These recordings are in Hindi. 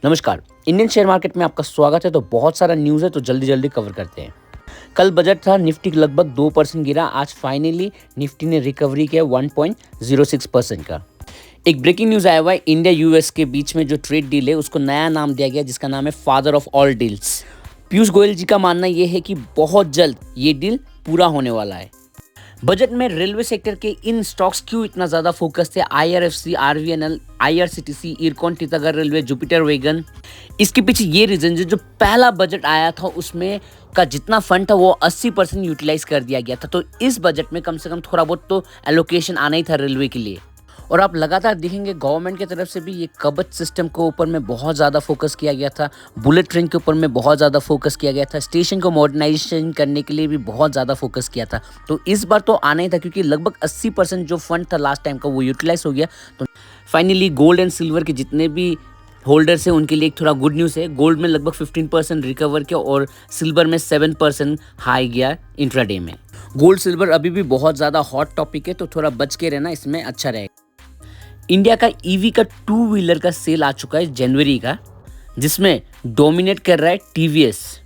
नमस्कार। इंडियन शेयर मार्केट में आपका स्वागत है। तो बहुत सारा न्यूज़ है तो जल्दी जल्दी कवर करते हैं। कल बजट था, निफ्टी लगभग 2% गिरा। आज फाइनली निफ्टी ने रिकवरी किया 1.06% का। एक ब्रेकिंग न्यूज़ आया हुआ है, इंडिया यूएस के बीच में जो ट्रेड डील है उसको नया नाम दिया गया जिसका नाम है father of all deals. Piyush Goyal ji का मानना यह है कि बहुत जल्द ये डील पूरा होने वाला है। बजट में रेलवे सेक्टर के इन स्टॉक्स क्यों इतना ज़्यादा फोकस थे? IRFC, RVNL, IRCTC, IRCON, Titagarh railway, Jupiter wagon. इसके पीछे ये रीजन है, जो पहला बजट आया था उसमें का जितना फंड था वो 80% यूटिलाइज कर दिया गया था। तो इस बजट में कम से कम थोड़ा बहुत तो एलोकेशन आना ही था रेलवे के लिए। और आप लगातार देखेंगे गवर्नमेंट की तरफ से भी ये कवच सिस्टम के ऊपर में बहुत ज़्यादा फोकस किया गया था, बुलेट ट्रेन के ऊपर में बहुत ज़्यादा फोकस किया गया था, स्टेशन को मॉडर्नाइजेशन करने के लिए भी बहुत ज़्यादा फोकस किया था। तो इस बार तो आना ही था क्योंकि लगभग 80% जो फंड था लास्ट टाइम का वो यूटिलाइज हो गया। तो फाइनली गोल्ड एंड सिल्वर के जितने भी होल्डर्स हैं उनके लिए एक थोड़ा गुड न्यूज़ है। गोल्ड में लगभग 15% रिकवर किया और सिल्वर में 7% हाई गया इंट्राडे में। गोल्ड सिल्वर अभी भी बहुत ज़्यादा हॉट टॉपिक है तो थोड़ा बच के रहना, इसमें अच्छा रहेगा। इंडिया का ईवी का 2 व्हीलर का सेल आ चुका है जनवरी का, जिसमें डोमिनेट कर रहा है टीवीएस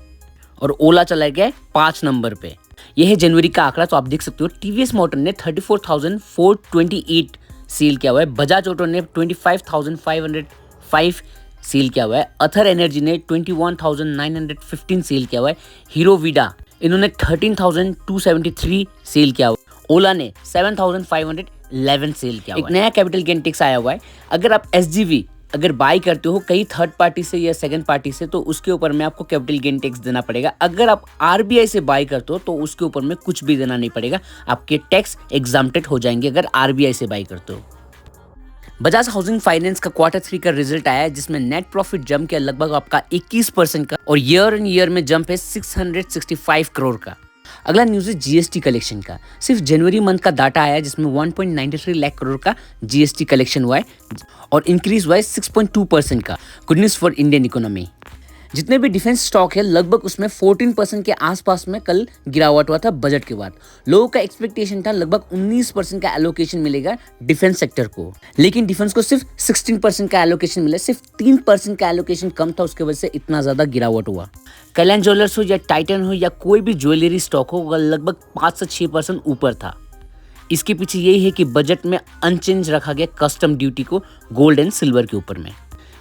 और ओला चला गया है 5 नंबर पे। यह है जनवरी का आंकड़ा। तो आप देख सकते हो टीवीएस मोटर ने 34,428 सेल किया हुआ है, बजाज ऑटो ने 25,505 सेल किया हुआ है, अथर एनर्जी ने 21,915 सेल किया हुआ है, हीरो वीडा इन्होंने 13,273 सेल किया हुआ है, ओला ने 7,511 सेल किया हुआ है। एक नया कैपिटल गेन टैक्स आया हुआ है। अगर आप एसजीवी अगर बाई करते हो कहीं थर्ड पार्टी से या सेकंड पार्टी से तो उसके ऊपर में आपको कैपिटल गेन टैक्स देना पड़ेगा। अगर आप आरबीआई से बाई करते हो तो उसके ऊपर में कुछ भी देना नहीं पड़ेगा, आपके टैक्स एग्जाम्प्टेड हो जाएंगे अगर आरबीआई से बाई करते हो। बजाज हाउसिंग फाइनेंस का Q3 का रिजल्ट आया है जिसमें नेट प्रॉफिट जंप किया लगभग आपका 21% का और ईयर एंड ईयर में जंप है 665 करोड़ का। अगला न्यूज़ है जीएसटी कलेक्शन का। सिर्फ जनवरी मंथ का डाटा आया है जिसमें 1.93 लाख करोड़ का जीएसटी कलेक्शन हुआ है और इंक्रीज हुआ है 6.2% का। Good news for Indian economy. जितने भी डिफेंस स्टॉक है लगभग उसमें 14% के आसपास में कल गिरावट हुआ था बजट के बाद। लोगों का एक्सपेक्टेशन था लगभग 19% का एलोकेशन मिलेगा डिफेंस सेक्टर को, लेकिन डिफेंस को सिर्फ 16% का एलोकेशन मिला। सिर्फ 3% का एलोकेशन कम था, उसके वजह से इतना ज्यादा गिरावट हुआ। कल्याण ज्वेलर्स हो या टाइटन हो या कोई भी ज्वेलरी स्टॉक हो वह लगभग 5 से 6% ऊपर था। इसके पीछे यही है कि बजट में अनचेंज रखा गया कस्टम ड्यूटी को गोल्ड एंड सिल्वर के ऊपर में।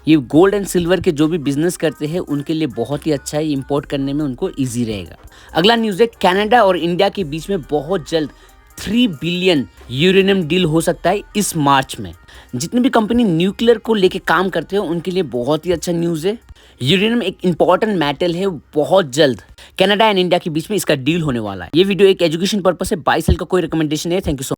ये गोल्ड एंड सिल्वर के जो भी बिजनेस करते हैं उनके लिए बहुत ही अच्छा है, इंपोर्ट करने में उनको इजी रहेगा। अगला न्यूज़ है कनाडा और इंडिया के बीच में बहुत जल्द 3 बिलियन यूरेनियम डील हो सकता है इस मार्च में। जितनी भी कंपनी न्यूक्लियर को लेके काम करते हैं उनके लिए बहुत ही अच्छा न्यूज़ है। यूरेनियम एक इंपॉर्टेंट मेटल है, बहुत जल्द कनाडा एंड इंडिया के बीच में इसका डील होने वाला है। ये वीडियो एक एजुकेशन पर्पस है, 22 साल का कोई रिकमेंडेशन है। Thank you so much.